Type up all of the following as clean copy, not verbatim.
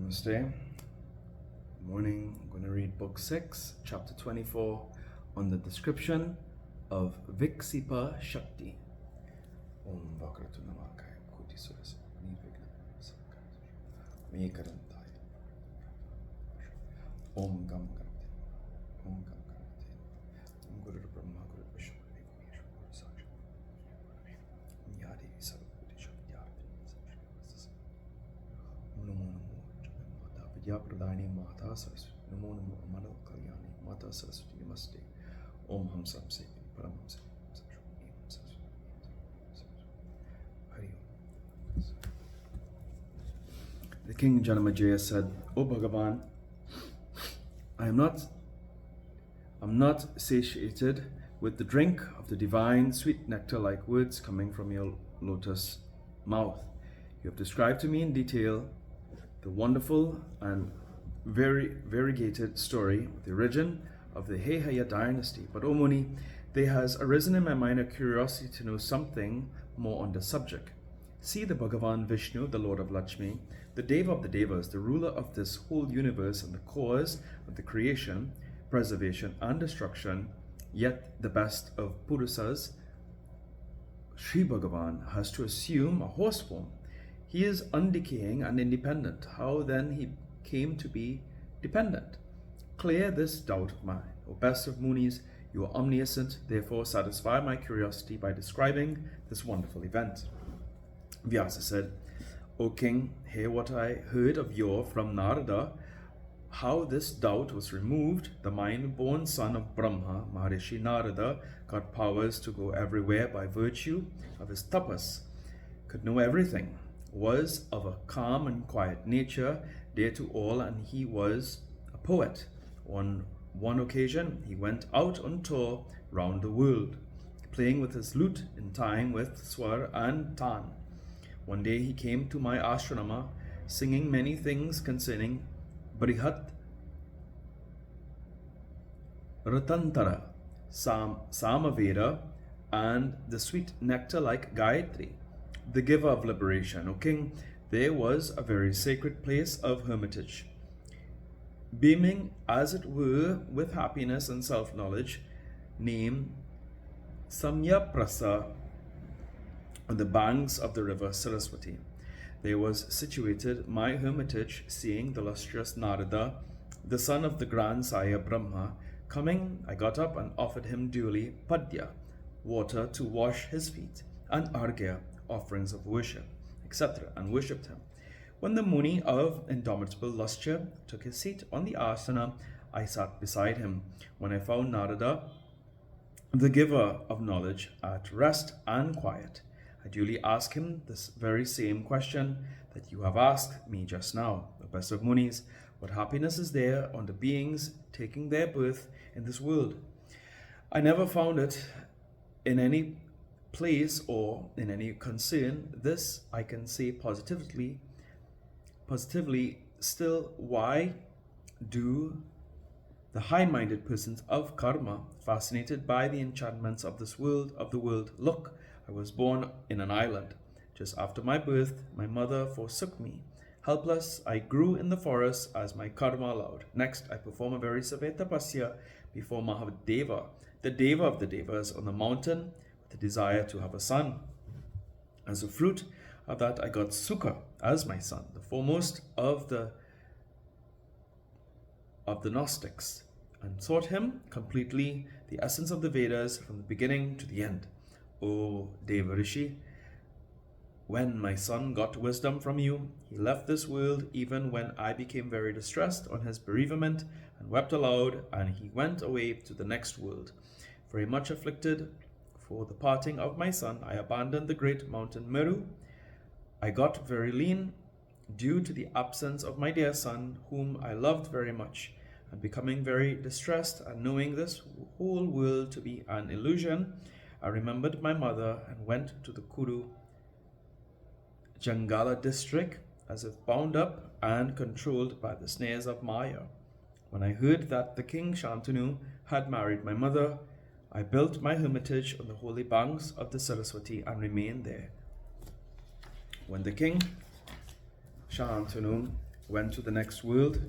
Namaste. Good morning. I'm going to read Book 6, Chapter 24, on the description of Viksipa Shakti. Om Vakratu Namakaya Kuti Surasa Nirvigna Sakaya Mekarantaya Om Gam Gamte Om Gam Gamte Om Guru Brahma Guru Vishnu Guru Vishnu Sakshi Yadi Sarvati Shakti Om Namo Namo Mata Vidya Pradani Mata Saraswati Namo Namo Amala Kalyani Mata Saraswati Namaste Om Ham Sam Se Param Se The King Janamajaya said, O Bhagavan, I'm not satiated with the drink of the divine sweet nectar-like words coming from your lotus mouth. You have described to me in detail the wonderful and very variegated story of the origin of the Hehaya dynasty. But O Muni, there has arisen in my mind a curiosity to know something more on the subject. See the Bhagavan Vishnu, the Lord of Lakshmi, the Deva of the Devas, the ruler of this whole universe and the cause of the creation, preservation and destruction, yet the best of Purusas, Sri Bhagavan has to assume a horse form. He is undecaying and independent. How then he came to be dependent? Clear this doubt of mine. O best of Munis, you are omniscient, therefore satisfy my curiosity by describing this wonderful event. Vyasa said, O king, hear what I heard of yore from Narada, how this doubt was removed. The mind-born son of Brahma, Maharishi Narada, got powers to go everywhere by virtue of his tapas, could know everything, was of a calm and quiet nature, dear to all, and he was a poet. On one occasion, he went out on tour round the world, playing with his lute in time with swar and tan. One day he came to my ashramā, singing many things concerning Brihat Ratantara, Samaveda, and the sweet nectar-like Gayatri, the giver of liberation. O king, there was a very sacred place of hermitage, beaming as it were with happiness and self-knowledge, named Samyaprasa, on the banks of the river Saraswati. There was situated my hermitage, seeing the lustrous Narada, the son of the grand sire Brahma, coming. I got up and offered him duly padya, water to wash his feet, and arghya, offerings of worship, etc., and worshipped him. When the Muni of indomitable lustre took his seat on the asana, I sat beside him. When I found Narada, the giver of knowledge, at rest and quiet, I duly asked him this very same question that you have asked me just now. The best of Munis, what happiness is there on the beings taking their birth in this world? I never found it in any place or in any concern. This I can say positively. Still, why do the high-minded persons of karma, fascinated by the enchantments of this world, look, I was born in an island. Just after my birth, my mother forsook me. Helpless, I grew in the forest as my karma allowed. Next, I perform a very severe tapasya before Mahadeva, the Deva of the Devas, on the mountain with the desire to have a son. As a fruit of that, I got Sukha as my son, the foremost of the Gnostics, and taught him completely the essence of the Vedas from the beginning to the end. O Deva Rishi, when my son got wisdom from you, he left this world even when I became very distressed on his bereavement and wept aloud, and he went away to the next world. Very much afflicted for the parting of my son, I abandoned the great mountain Meru. I got very lean due to the absence of my dear son, whom I loved very much, and becoming very distressed and knowing this whole world to be an illusion, I remembered my mother and went to the Kuru Jangala district as if bound up and controlled by the snares of Maya. When I heard that the king Shantanu had married my mother, I built my hermitage on the holy banks of the Saraswati and remained there. When the king Shantanu went to the next world.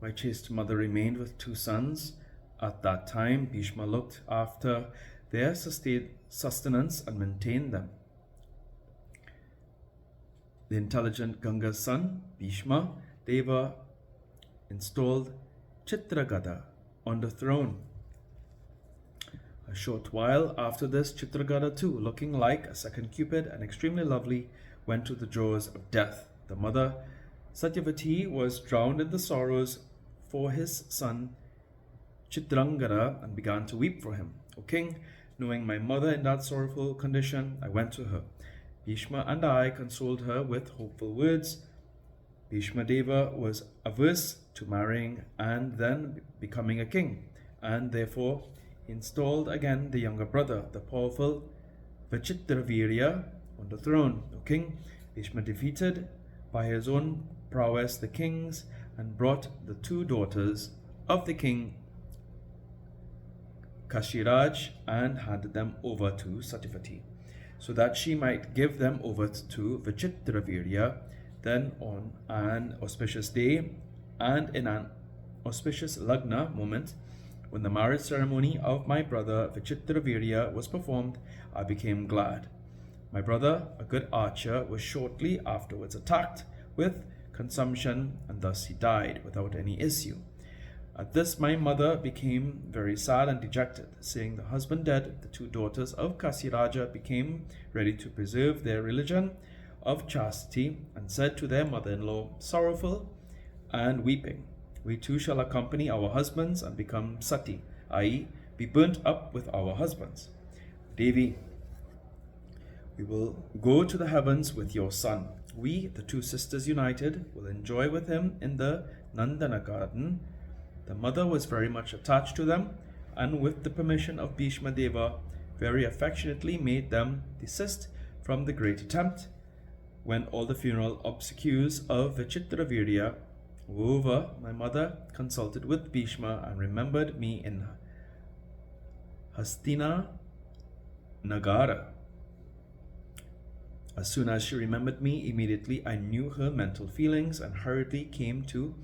My chaste mother remained with 2 sons. At that time, Bhishma looked after their sustenance and maintained them. The intelligent Ganga's son, Bhishma Deva, installed Chitragada on the throne. A short while after this, Chitragada too, looking like a second Cupid and extremely lovely, went to the jaws of death. The mother, Satyavati, was drowned in the sorrows for his son Chitrangada and began to weep for him. O king, knowing my mother in that sorrowful condition, I went to her. Bhishma and I consoled her with hopeful words. Bhishma Deva was averse to marrying and then becoming a king, and therefore installed again the younger brother, the powerful Vichitravirya, on the throne. O king, Bhishma defeated by his own prowess the kings and brought the 2 daughters of the king Kashiraj and handed them over to Satyavati, so that she might give them over to Vichitravirya. Then on an auspicious day and in an auspicious Lagna moment, when the marriage ceremony of my brother Vichitravirya was performed, I became glad. My brother, a good archer, was shortly afterwards attacked with consumption, and thus he died without any issue. At this my mother became very sad and dejected. Seeing the husband dead, the 2 daughters of Kasiraja became ready to preserve their religion of chastity, and said to their mother-in-law, sorrowful and weeping, we too shall accompany our husbands and become sati, i.e., be burnt up with our husbands. Devi, we will go to the heavens with your son. We, the 2 sisters united, will enjoy with him in the Nandana garden. The mother was very much attached to them, and with the permission of Bhishma Deva, very affectionately made them desist from the great attempt. When all the funeral obsequies of Vichitravirya were over, my mother consulted with Bhishma and remembered me in Hastina Nagara. As soon as she remembered me, immediately I knew her mental feelings and hurriedly came to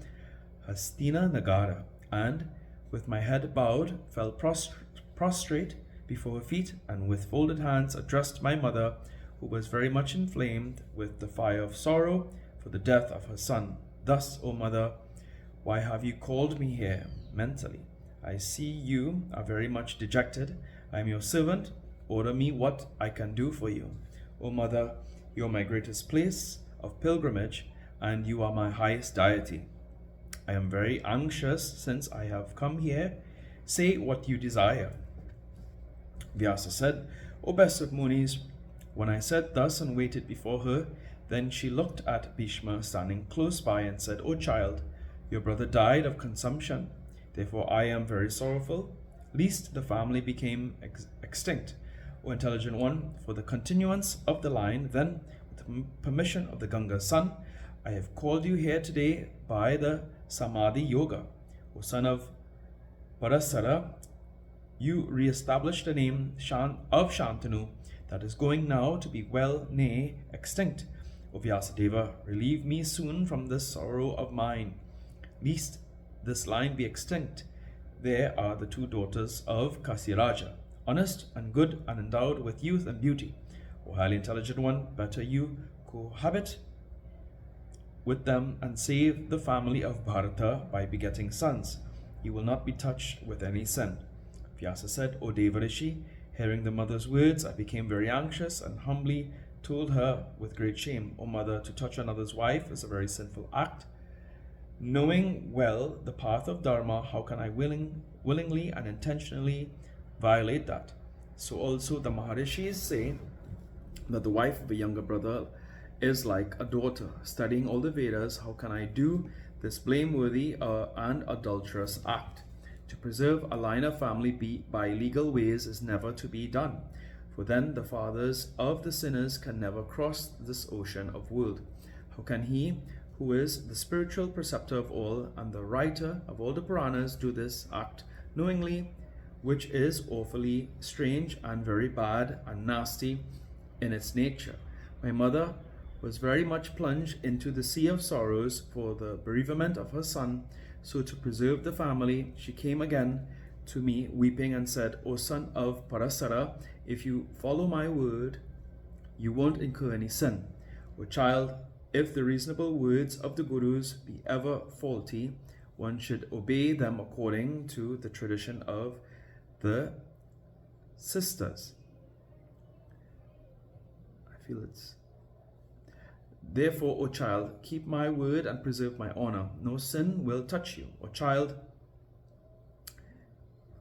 Hastina Nagara, and, with my head bowed, fell prostrate before her feet, and with folded hands addressed my mother, who was very much inflamed with the fire of sorrow for the death of her son. Thus, O mother, why have you called me here mentally? I see you are very much dejected. I am your servant. Order me what I can do for you. O mother, you are my greatest place of pilgrimage, and you are my highest deity. I am very anxious since I have come here. Say what you desire. Vyasa said, O best of Munis, when I said thus and waited before her, then she looked at Bhishma standing close by and said, O child, your brother died of consumption. Therefore I am very sorrowful, lest the family became extinct. O intelligent one, for the continuance of the line, then, with the permission of the Ganga's son, I have called you here today by the Samadhi Yoga. O son of Parasara, you re-established the name of Shantanu that is going now to be well nigh extinct. O Vyasadeva, relieve me soon from this sorrow of mine, lest this line be extinct. There are the 2 daughters of Kasiraja, honest and good and endowed with youth and beauty. O highly intelligent one, better you cohabit with them and save the family of Bharata by begetting sons. You will not be touched with any sin. Vyasa said, O Devarishi, hearing the mother's words, I became very anxious and humbly told her with great shame, O mother, to touch another's wife is a very sinful act. Knowing well the path of Dharma, how can I willingly and intentionally violate that? So also the Maharishis say that the wife of a younger brother is like a daughter. Studying all the Vedas, how can I do this blameworthy and adulterous act? To preserve a line of family by legal ways is never to be done, for then the fathers of the sinners can never cross this ocean of world. How can he, who is the spiritual preceptor of all and the writer of all the Puranas, do this act knowingly, which is awfully strange and very bad and nasty in its nature? My mother, was very much plunged into the sea of sorrows for the bereavement of her son. So to preserve the family, she came again to me weeping and said, O son of Parasara, if you follow my word, you won't incur any sin. O child, if the reasonable words of the Gurus be ever faulty, one should obey them according to the tradition of the sisters. I feel it's... Therefore, O child, keep my word and preserve my honor. No sin will touch you. O child,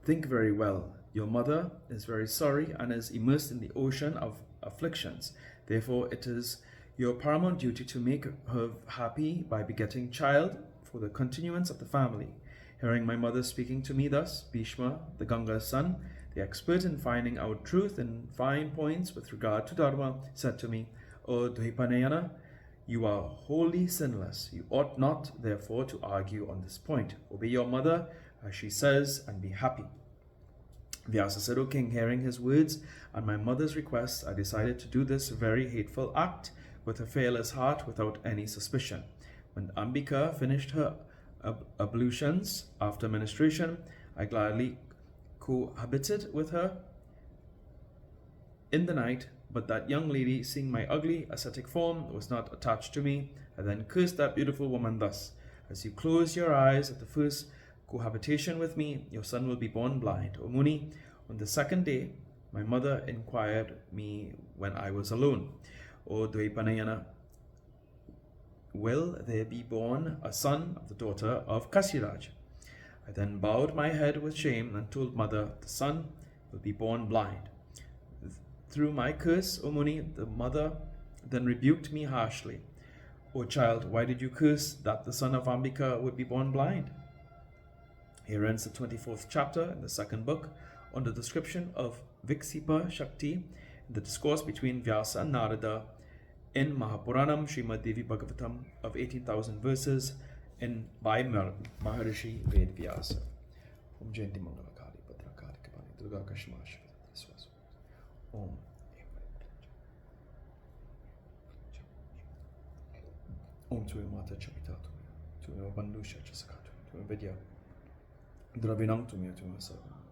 think very well. Your mother is very sorry and is immersed in the ocean of afflictions. Therefore, it is your paramount duty to make her happy by begetting child for the continuance of the family. Hearing my mother speaking to me thus, Bhishma, the Ganga's son, the expert in finding out truth and fine points with regard to Dharma, said to me, O Dvaipanayana, you are wholly sinless. You ought not, therefore, to argue on this point. Obey your mother as she says and be happy. Vyasa said, O king, hearing his words and my mother's request, I decided to do this very hateful act with a fearless heart without any suspicion. When Ambika finished her ablutions after ministration, I gladly cohabited with her in the night, but that young lady, seeing my ugly ascetic form, was not attached to me. I then cursed that beautiful woman thus, as you close your eyes at the first cohabitation with me, your son will be born blind. O Muni, on the second day, my mother inquired me when I was alone, O Dvaipanayana, will there be born a son of the daughter of Kasiraj? I then bowed my head with shame and told mother, the son will be born blind. Through my curse, O Muni, the mother then rebuked me harshly. O child, why did you curse that the son of Ambika would be born blind? Here ends the 24th chapter in the second book on the description of Viksipa Shakti, the discourse between Vyasa and Narada in Mahapuranam, Srimad Devi Bhagavatam of 18,000 verses by Maharishi Ved Vyasa. Om Jayanti Mangala Kali Bhadrakali Kapani Durga Kashmash Om. Om Tuya Mata Chapita Tuya Bandhu Shachasakatu Tuya Vidya Dravinam Tumya Tuya Sarva